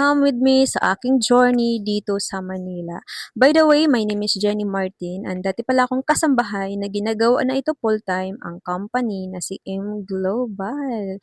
come with me sa aking journey dito sa Manila. By the way, my name is Jenny Martin and dati pala akong kasambahay na ginagawa na ito full-time ang company na si M Global.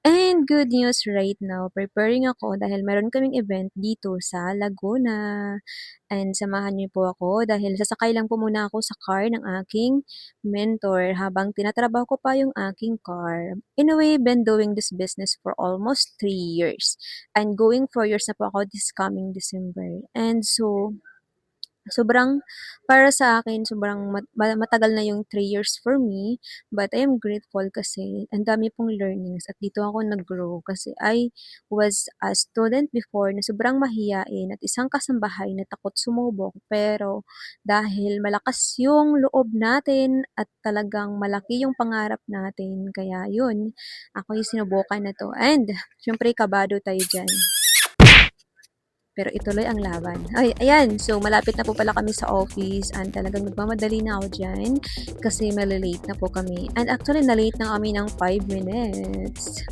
And good news right now, preparing ako dahil meron kaming event dito sa Laguna. And samahan niyo po ako dahil sasakay lang po muna ako sa car ng aking mentor habang tinatrabaho ko pa yung aking car. Anyway, been doing this business for almost 3 years. And going 4 years na po ako this coming December. And so, sobrang para sa akin sobrang matagal na yung 3 years for me, but I am grateful kasi ang dami pong learnings at dito ako nag-grow kasi I was a student before na sobrang mahiyain at isang kasambahay na takot sumubok, pero dahil malakas yung loob natin at talagang malaki yung pangarap natin, kaya yun, ako yung sinubukan na 'to and siyempre kabado tayo diyan. Pero ituloy ang laban. Ay, ayan. So, malapit na po pala kami sa office and talagang nagmamadali na ako dyan kasi malilate na po kami. And actually, na-late na kami ng 5 minutes.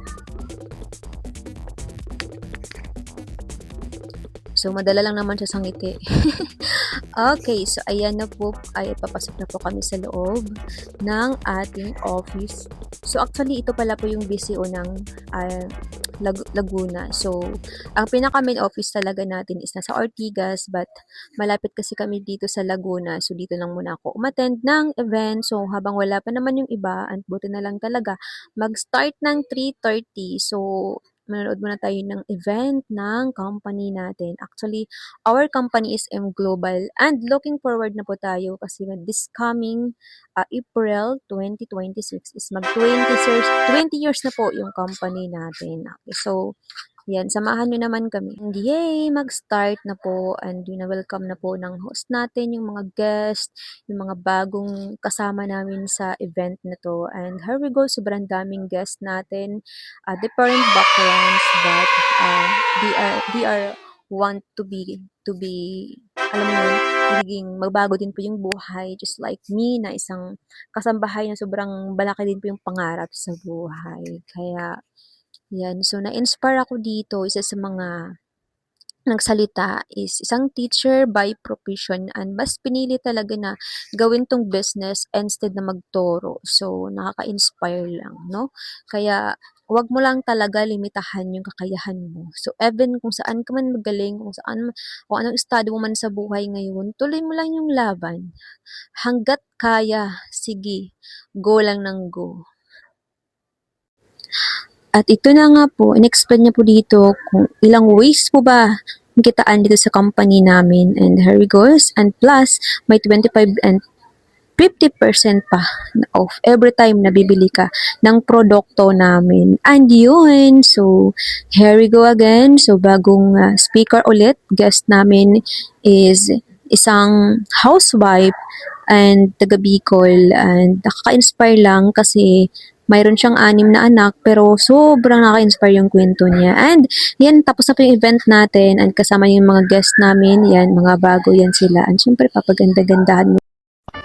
So, madala lang naman siya sa ngiti. Okay, so ayan na po, ay papasok na po kami sa loob ng ating office. So, actually, ito pala po yung BCO ng Laguna. So, ang pinaka-main office talaga natin is nasa Ortigas, but malapit kasi kami dito sa Laguna. So, dito lang muna ako umattend ng event. So, habang wala pa naman yung iba, and buti na lang talaga, mag-start ng 3:30. So, manonood muna tayo ng event ng company natin. Actually, our company is M Global and looking forward na po tayo kasi this coming April 2026 is mag 20 years na po yung company natin. Okay, so, yan, samahan nyo naman kami. And yay, mag-start na po and welcome na po ng host natin, yung mga guest, yung mga bagong kasama namin sa event na to. And here we go, sobrang daming guest natin, different backgrounds, but they are want to be, alam mo yun, magiging magbago din po yung buhay, just like me na isang kasambahay na sobrang malaki din po yung pangarap sa buhay. Kaya, yan. So, na-inspire ako dito. Isa sa mga nagsalita is isang teacher by profession and mas pinili talaga na gawin tong business instead na magturo. So, nakaka-inspire lang, no? Kaya, wag mo lang talaga limitahan yung kakayahan mo. So, even kung saan ka man magaling, kung anong estado mo man sa buhay ngayon, tuloy mo lang yung laban. Hanggat kaya, sige, go lang ng go. At ito na nga po, in-explain niya po dito kung ilang ways po ba kitaan dito sa company namin. And here we goes. And plus, may 25 and 50% pa off every time na bibili ka ng produkto namin. And yun, so here we go again. So bagong speaker ulit, guest namin is isang housewife and taga Bicol, and nakaka-inspire lang kasi mayroon siyang 6 na anak, pero sobrang nakaka-inspire yung kwento niya. And yan, tapos na po yung event natin and kasama yung mga guests namin. Yan, mga bago yan sila. And syempre, papaganda-gandahan mo.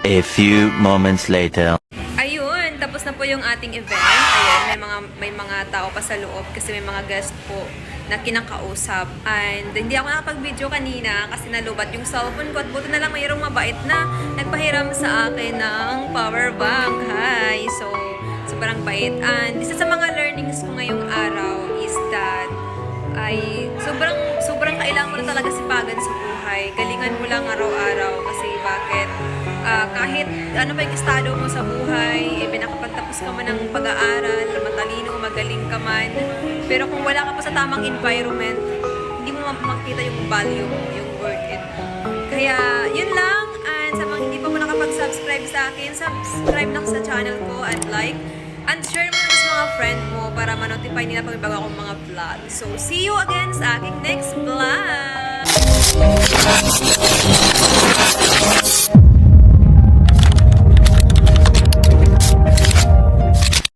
A few moments later. Ayun, tapos na po yung ating event. Ayan, may mga tao pa sa loob kasi may mga guest po na kinakausap. And hindi ako nakapag-video kanina kasi nalubat yung cellphone ko at buti na lang mayroong mabait na nagpahiram sa akin ng power bank. Hi! So, sobrang bait. And isa sa mga learnings ko ngayong araw is that ay sobrang kailangan mo na talaga sipagan sa buhay. Galingan mo lang araw-araw kasi bakit kahit ano pa yung estado mo sa buhay, nakapagtapos ka man ng pag-aaral, matalino, magaling ka man, pero kung wala ka pa sa tamang environment, hindi mo makita yung value mo, yung worth it. Kaya, yun lang. And sa mga hindi pa mo nakapag-subscribe sa akin, subscribe na sa channel ko and like, and share mo na sa mga friend mo para ma-notify nila pag may bago akong mga vlog. So, see you again sa aking next vlog!